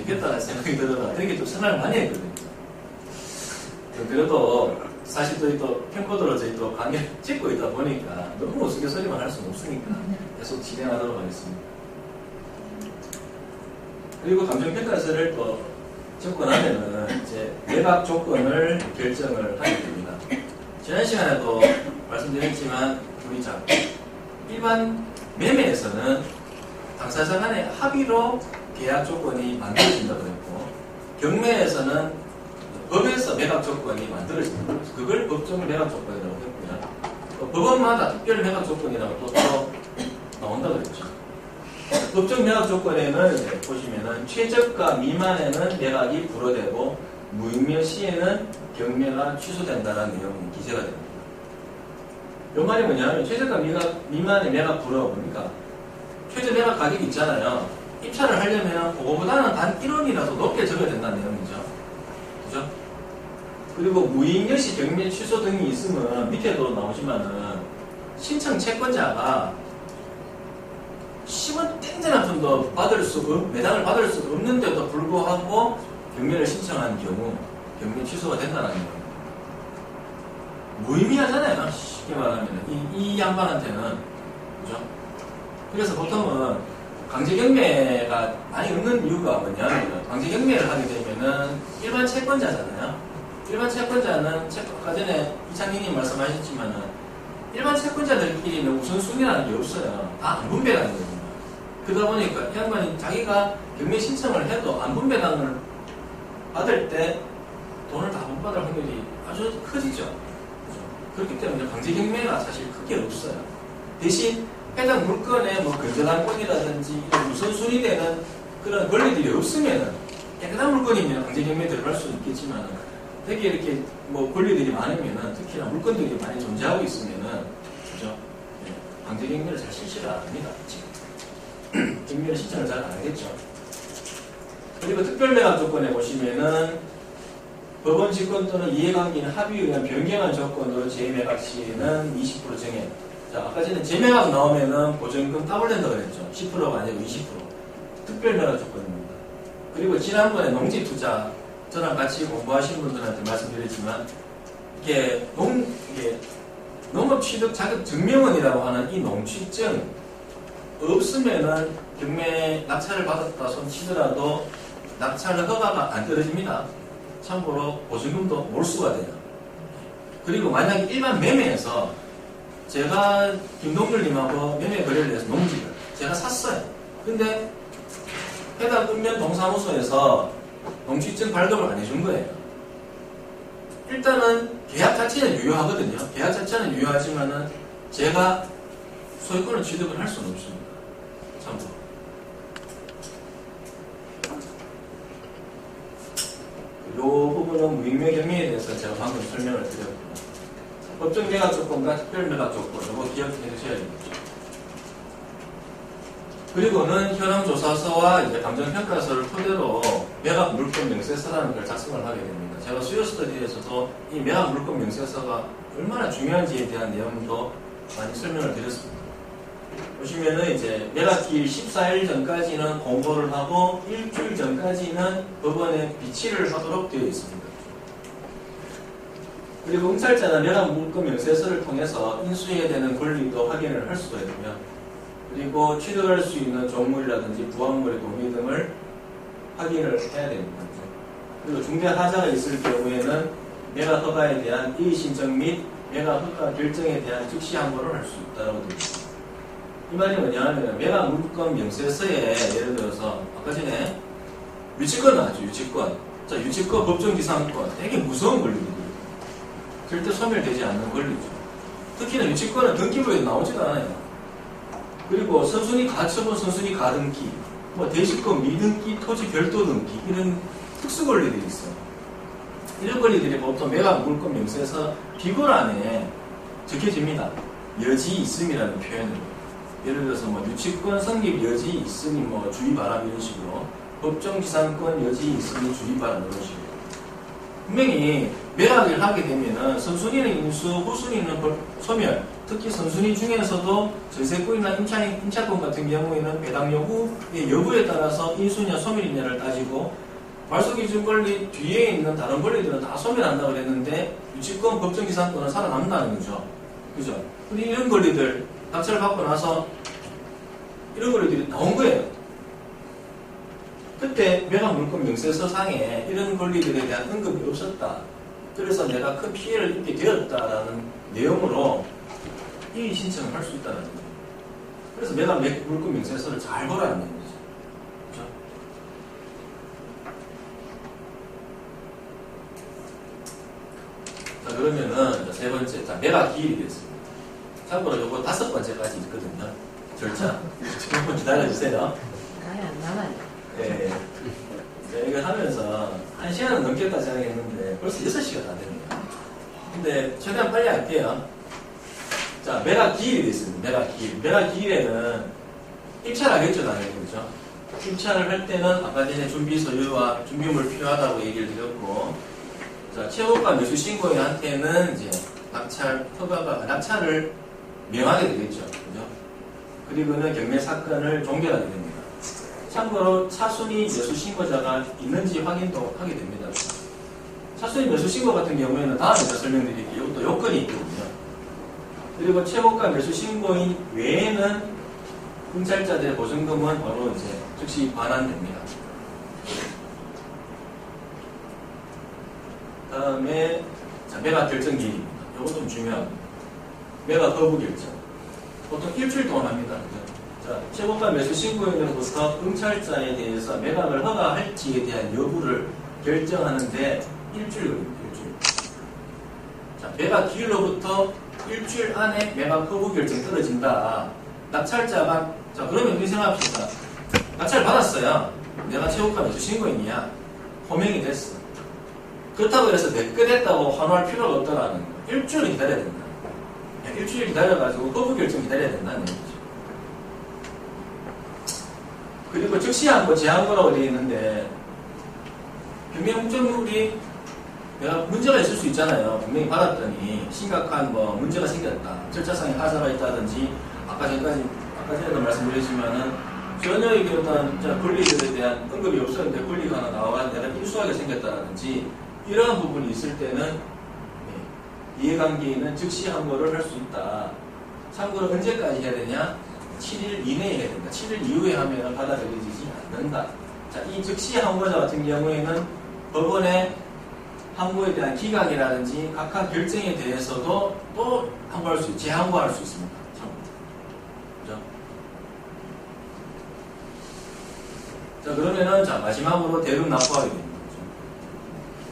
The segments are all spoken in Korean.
되겠다는 생각이 들어가 그렇게 좀 생각을 많이 했거든요. 그래도 사실 저희 또 캠코더로 저희 또 강의를 찍고 있다 보니까 너무 우스갯소리만 할 수는 없으니까 계속 진행하도록 하겠습니다. 그리고 감정평가서를 또 적고 나면은 이제 매각 조건을 결정을 하게 됩니다. 지난 시간에도 말씀드렸지만 우리 자 일반 매매에서는 당사자 간의 합의로 계약 조건이 만들어진다고 했고 경매에서는 법에서 매각 조건이 만들어진다. 그걸 법정 매각 조건이라고 했고요. 법원마다 특별 매각 조건이라고 또 나온다고 했죠. 법정 매각 조건에는 이제 보시면은 최저가 미만에는 매각이 불허되고 무익면 시에는 경매가 취소된다는 내용이 기재가 됩니다. 이 말이 뭐냐면 최저가 미만의 매각 불허 보니까 최저 매각 가격이 있잖아요. 입찰을 하려면 그거보다는 단 1원이라도 높게 적어야 된다는 내용이죠. 그죠? 그리고 무익여시 경매 취소 등이 있으면 밑에도 나오지만은 신청 채권자가 10원 땡전 한 푼도 매당을 받을 수 없는데도 불구하고 경매를 신청한 경우 경매 취소가 된다는 거예요. 무의미하잖아요. 쉽게 말하면 이 양반한테는 그죠? 그래서 보통은 강제경매가 많이 없는 이유가 뭐냐면 강제경매를 하게 되면은 일반 채권자잖아요. 일반 채권자는 아까 전에 이창희님 말씀하셨지만은 일반 채권자들끼리는 우선순위라는 게 없어요. 다 안 분배라는 겁니다. 그러다 보니까 이 양반이 자기가 경매 신청을 해도 안 분배당을 받을 때 돈을 다 못 받을 확률이 아주 커지죠. 그렇죠? 그렇기 때문에 강제경매가 사실 크게 없어요. 대신 해당 물건에 뭐 근저당권이라든지 이런 우선순위 되는 그런 권리들이 없으면은 깨끗한 물건이면 강제경매에 들어갈 수 있겠지만 되게 이렇게 뭐 권리들이 많으면은 특히나 물건들이 많이 존재하고 있으면은 그죠? 네, 강제경매를 잘 실시를 안 합니다. 경매를 신청을 잘 안 하겠죠. 그리고 특별매각 조건에 보시면은 법원 직권 또는 이해관계인 합의에 의한 변경한 조건으로 재매각 시에는 20% 정해. 자, 아까 전에 재매각 나오면은 보증금 따블렌다고 그랬죠. 10%가 아니고 20%. 특별매각 조건입니다. 그리고 지난번에 농지투자 저랑 같이 공부하신 분들한테 말씀드렸지만 이게 농업취득 자격 증명원이라고 하는 이 농취증 없으면은 경매 낙찰을 받았다 손 치더라도 낙찰 허가가 안 떨어집니다. 참고로 보증금도 몰수가 돼요. 그리고 만약에 일반 매매에서 제가 김동률님하고 매매 거래를 해서 농지를 제가 샀어요. 근데 해당 읍면 동사무소에서 농취증 발급을 안 해준 거예요. 일단은 계약 자체는 유효하거든요. 계약 자체는 유효하지만은 제가 소유권을 취득을 할 수는 없습니다. 참고로. 이 부분은 무익매 경매에 대해서 제가 방금 설명을 드렸고요. 법정 매각 조건과 특별 매각 조건, 이거 기억해 두셔야 됩니다. 그리고는 현황 조사서와 이제 감정평가서를 토대로 매각 물건 명세서라는 걸 작성을 하게 됩니다. 제가 수요 스터디에서도 이 매각 물건 명세서가 얼마나 중요한지에 대한 내용도 많이 설명을 드렸습니다. 보시면은 이제 매각기일 14일 전까지는 공고를 하고 일주일 전까지는 법원에 비치를 하도록 되어 있습니다. 그리고 응찰자는 매각 물건 명세서를 통해서 인수해야 되는 권리도 확인을 할 수가 있고요. 그리고 취득할 수 있는 종물이라든지 부합물의 동의 등을 확인을 해야 됩니다. 그리고 중대 하자가 있을 경우에는 매각 허가에 대한 이의 신청 및 매각 허가 결정에 대한 즉시 항고를 할 수 있다고 되어 있습니다. 이 말이 뭐냐면 매각 물건 명세서에 예를 들어서 아까 전에 유치권 나왔죠. 유치권. 자, 유치권, 법정지상권 되게 무서운 권리거든요. 절대 소멸되지 않는 권리죠. 특히나 유치권은 등기부에 나오지도 않아요. 그리고 선순위 가처분, 선순위 가등기, 뭐 대시권 미등기, 토지 별도 등기 이런 특수 권리들이 있어요. 이런 권리들이 보통 매각 물건 명세서 비고란에 적혀집니다. 여지 있음이라는 표현으로. 예를 들어서 뭐 유치권 성립 여지 있으니 뭐 주의 바람 이런 식으로 법정지상권 여지 있으니 주의 바람 이런 식으로 분명히 매각을 하게 되면은 선순위는 인수, 후순위는 소멸 특히 선순위 중에서도 전세권이나 임차권 같은 경우에는 배당 요구의 여부에 따라서 인수냐 소멸이냐를 따지고 발소기준 권리 뒤에 있는 다른 권리들은 다 소멸한다고 그랬는데 유치권, 법정기산권은 살아남는다는 거죠. 그죠? 근데 이런 권리들 낙찰을 받고 나서 이런 권리들이 나온 거예요. 그때 매각물권 명세서상에 이런 권리들에 대한 언급이 없었다. 그래서 내가 큰 피해를 입게 되었다라는 내용으로 이의 신청을 할 수 있다는 거죠. 그래서 매각물권 명세서를 잘 보라는 거죠. 그렇죠? 자, 그러면은 세 번째, 자, 매각 기일이 되겠습니다. 참고로 요거 5번째까지 있거든요. 절차. 조금 기다려주세요. 아예 안 남아요. 예. 자, 이걸 하면서 1시간은 넘겠다 생각했는데 벌써 6시가 다 됩니다. 근데 최대한 빨리 할게요. 자, 매각 기일이 되어 있습니다. 매각 기일. 매각 기일에는 입찰을 하겠죠, 당연히. 그렇죠? 입찰을 할 때는 아까 전에 준비 서류와 준비물 필요하다고 얘기를 드렸고, 자, 최고가 매수 신고인한테는 이제 낙찰을 명하게 되겠죠. 그죠? 그리고는 경매 사건을 종결하게 됩니다. 참고로 차순위 매수 신고자가 있는지 확인도 하게 됩니다. 차순위 매수 신고 같은 경우에는 다음에 제가 설명드릴게요. 이것도 요건이 있거든요. 그리고 최고가 매수 신고인 외에는 응찰자들의 보증금은 바로 이제 즉시 반환됩니다. 다음에 매각 결정 기일입니다. 이것도 좀 중요합니다. 매각 거부 결정. 보통 일주일 동안 합니다. 자, 최고가 매수 신고인으로부터 응찰자에 대해서 매각을 허가할지에 대한 여부를 결정하는데 일주일 걸립니다. 일주일. 자, 매각 기일로부터 일주일 안에 매각 거부 결정이 떨어진다. 낙찰자가, 자, 그러면 어떻게 생각합시다. 낙찰 받았어요. 내가 최고가 매수 신고인이야. 호명이 됐어. 그렇다고 해서 내끝했다고 환호할 필요가 없다라는 거. 일주일 기다려야 된다. 일주일 기다려가지고 거부 결정 기다려야 된다는 얘기죠. 그리고 즉시 항고, 제항고라고 되어 있는데 경매 공정률이 내가 문제가 있을 수 있잖아요. 분명히 받았더니 심각한 문제가 생겼다. 절차상의 하자가 있다든지 아까 전에도 말씀드렸지만은 전혀 이게 어떤 권리들에 대한 언급이 없었는데 권리가 하나 나와 내가 인수하게 생겼다든지 이러한 부분이 있을 때는 이해관계인은 즉시 항고를 할 수 있다. 참고로 언제까지 해야 되냐? 7일 이내에 해야 된다. 7일 이후에 하면 받아들여지지 않는다. 자, 이 즉시 항고자 같은 경우에는 법원의 항고에 대한 기각이라든지 각하 결정에 대해서도 또 항고할 수, 재항고할 수 있습니다. 그죠? 자, 그러면은, 자, 마지막으로 대금 납부하게 됩니다.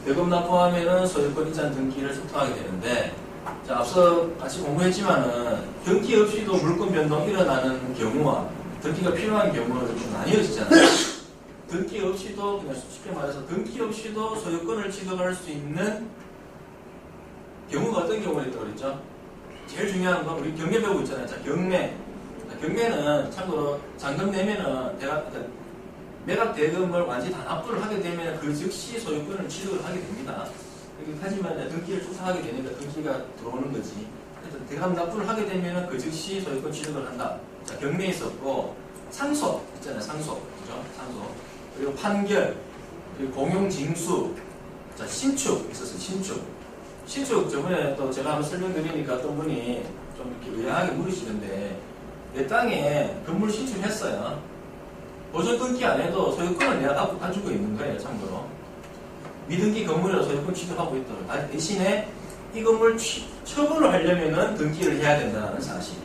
대금 납부하면은 소유권 이전 등기를 소통하게 되는데, 자, 앞서 같이 공부했지만은, 등기 없이도 물권 변동이 일어나는 경우와 등기가 필요한 경우는 좀 나뉘어지잖아요. 등기 없이도, 그냥 쉽게 말해서 등기 없이도 소유권을 취득할 수 있는 경우가 어떤 경우가 있다고 그랬죠? 제일 중요한 건 우리 경매 배우고 있잖아요. 자, 경매. 경매는 참고로 잔금 내면은 매각 대금을 완전히 다 납부를 하게 되면 그 즉시 소유권을 취득을 하게 됩니다. 하지만 등기를 쫓아가게 되니까 등기가 들어오는 거지. 그래서 대금 납부를 하게 되면 그 즉시 소유권 취득을 한다. 자, 경매에 있었고, 상속 있잖아요. 상속. 그죠? 상속. 그리고 판결, 그리고 공용징수, 자, 신축 있었어요. 신축 저번에 또 제가 한번 설명드리니까 어떤 분이 좀 이렇게 의아하게 물으시는데, 내 땅에 건물 신축했어요. 보존 등기 안 해도 소유권을 내가 가지고 있는 거예요. 참고로. 미등기 건물이라 소유권 취득하고 있다고. 대신에 이 건물 처분을 하려면은 등기를 해야 된다는 사실.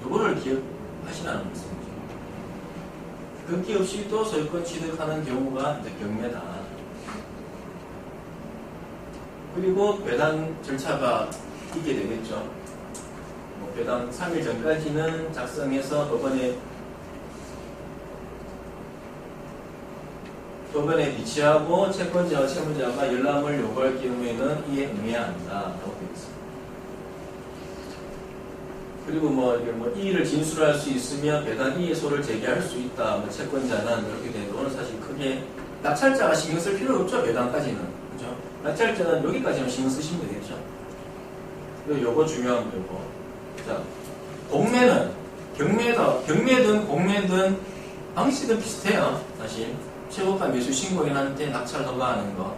이거를 기억하시라는 말씀이죠. 등기 없이도 소유권 취득하는 경우가 이제 경매다. 그리고 배당 절차가 있게 되겠죠. 배당 3일 전까지는 작성해서 법원에 비치하고 채권자와 채무자가 열람을 요구할 경우에는 이에 응해야 한다라고 되어 있습니다. 그리고 이의를 진술할 수 있으면 배당 이의소를 제기할 수 있다. 채권자는 이렇게 되고 사실 크게 낙찰자가 신경 쓸 필요 없죠. 배당까지는. 그죠? 낙찰자는 여기까지만 신경 쓰시면 되겠죠. 그리고 요거 중요한 거고. 자, 공매는 경매든 공매든 방식은 비슷해요. 사실 최고가 매수 신고인한테 낙찰 허가하는 거.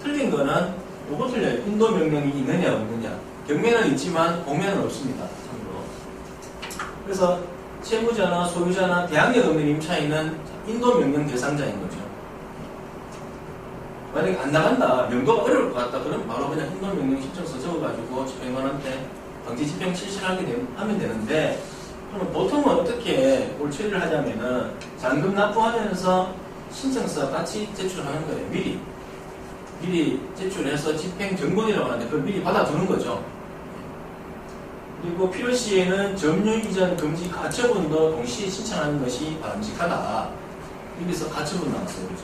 틀린 거는 요거 틀려요. 인도 명령이 있느냐 없느냐. 경매는 있지만 공매는 없습니다. 참고로. 그래서 채무자나 소유자나 대항력 없는 임차인은 인도 명령 대상자인 거죠. 만약에 안 나간다, 명도가 어려울 것 같다, 그러면 바로 그냥 인도 명령 신청서 적어가지고 집행관한테 강제 집행 실시하게 하면 되는데, 그럼 보통은 어떻게 뭘 처리를 하냐면은 잔금 납부하면서 신청서 같이 제출하는 거예요. 미리 제출해서 집행 정본이라고 하는데 그걸 미리 받아두는 거죠. 그리고 필요시에는 점유 이전 금지 가처분도 동시에 신청하는 것이 바람직하다. 여기서 가처분 나왔어요. 그죠?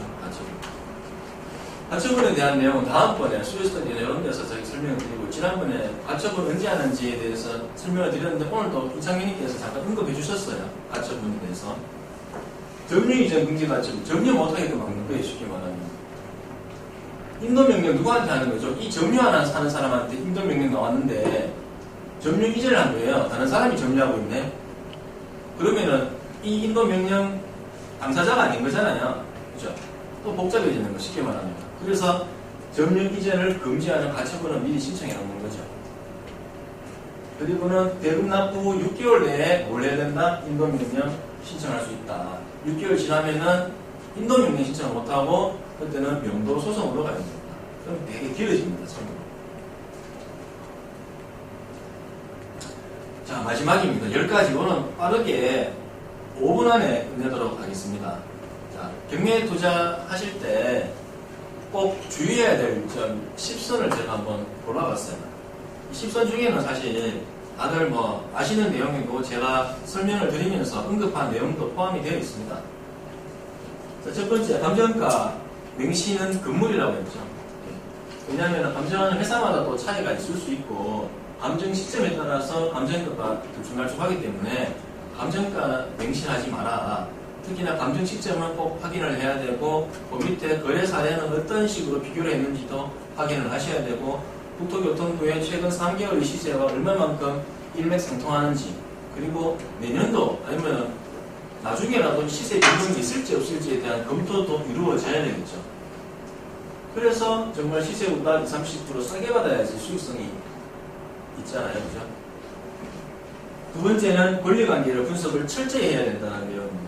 가처분에 대한 내용은 다음번에 수요스터디나 이런 데서 저희 설명을 드리고, 지난번에 가처분 언제 하는지에 대해서 설명을 드렸는데 오늘도 이창민님께서 잠깐 언급해 주셨어요. 가처분에 대해서. 점유 이전 금지 가처분. 점유 못하게끔 막는 거예요. 쉽게 말하면. 인도명령 누구한테 하는 거죠? 이 점유 하나 사는 사람한테 인도명령 나왔는데 점유 이전을 한 거예요. 다른 사람이 점유하고 있네. 그러면은 이 인도명령 당사자가 아닌 거잖아요. 그죠? 또 복잡해지는 거, 쉽게 말하면. 그래서 점유 이전을 금지하는 가처분을 미리 신청해 놓는 거죠. 그리고는 대금 납부 6개월 내에 뭘 해야 된다? 인도명령 신청할 수 있다. 6개월 지나면은 인도명령 신청을 못하고 그때는 명도 소송으로 가야 됩니다. 그럼 되게 길어집니다. 참고로. 자, 마지막입니다. 10가지. 오늘 빠르게 5분 안에 끝내도록 하겠습니다. 자, 경매에 투자하실 때 꼭 주의해야 될 점 10선을 제가 한번 골라봤어요. 이 10선 중에는 사실 다들 뭐 아시는 내용이고 제가 설명을 드리면서 언급한 내용도 포함이 되어 있습니다. 자, 첫 번째, 감정가 명시는 금물이라고 했죠. 왜냐하면 감정은 회사마다 또 차이가 있을 수 있고 감정 시점에 따라서 감정가가 들쭉날쭉하기 때문에 감정가 명시하지 마라. 특히나 감정 시점은 꼭 확인을 해야 되고, 그 밑에 거래 사례는 어떤 식으로 비교를 했는지도 확인을 하셔야 되고, 국토교통부의 최근 3개월 시세가 얼마만큼 일맥상통하는지, 그리고 내년도 아니면 나중에라도 시세 변동이 있을지 없을지에 대한 검토도 이루어져야 되겠죠. 그래서 정말 시세보다 20, 30% 싸게 받아야지 수익성이 있잖아요. 그죠? 두 번째는 권리관계를 분석을 철저히 해야 된다는 내용입니다.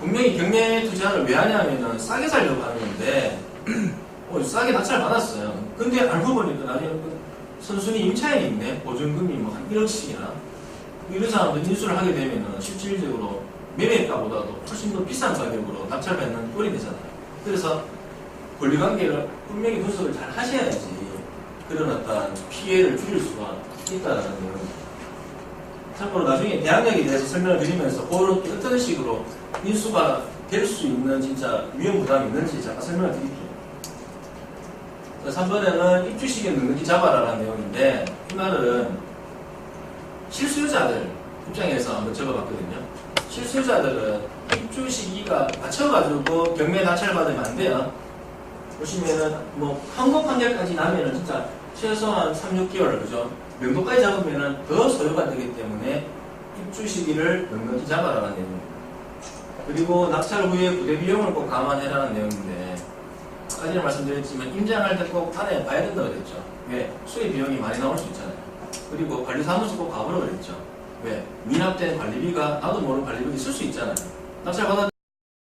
분명히 경매 투자를 왜 하냐면은 싸게 살려고 하는 건데 싸게 낙찰 받았어요. 근데 알고 보니까 나중에 선순위 임차인이 있네. 보증금이 뭐 한 1억씩이나. 이런 사람들 인수를 하게 되면은 실질적으로 매매가보다도 훨씬 더 비싼 가격으로 낙찰받는 꼴이 되잖아요. 그래서 권리관계를 분명히 분석을 잘 하셔야지 그런 어떤 피해를 줄일 수가 있다는 거예요. 참고로 나중에 대항력에 대해서 설명을 드리면서 그렇게 어떤 식으로 인수가 될 수 있는 진짜 위험 부담이 있는지 잠깐 설명을 드릴게요. 3번에는 입주 시기에 넉넉히 잡아라라는 내용인데, 이 말은 실수요자들 입장에서 한번 적어봤거든요. 실수요자들은 입주 시기가 맞춰가지고 경매 낙찰 받으면 안 돼요. 보시면은 뭐 항고 판결까지 나면은 진짜 최소한 3, 6개월, 그죠? 명도까지 잡으면은 더 소요가 되기 때문에 입주 시기를 넉넉히 잡아라는 내용입니다. 그리고 낙찰 후에 부대 비용을 꼭 감안해라는 내용인데, 아까 전에 말씀드렸지만 임장할 때 꼭 안에 봐야 된다고 그랬죠. 왜? 수리 비용이 많이 나올 수 있잖아요. 그리고 관리사무소 꼭 가보라고 그랬죠. 왜? 미납된 관리비가 나도 모르는 관리비가 있을 수 있잖아요. 낙찰 받았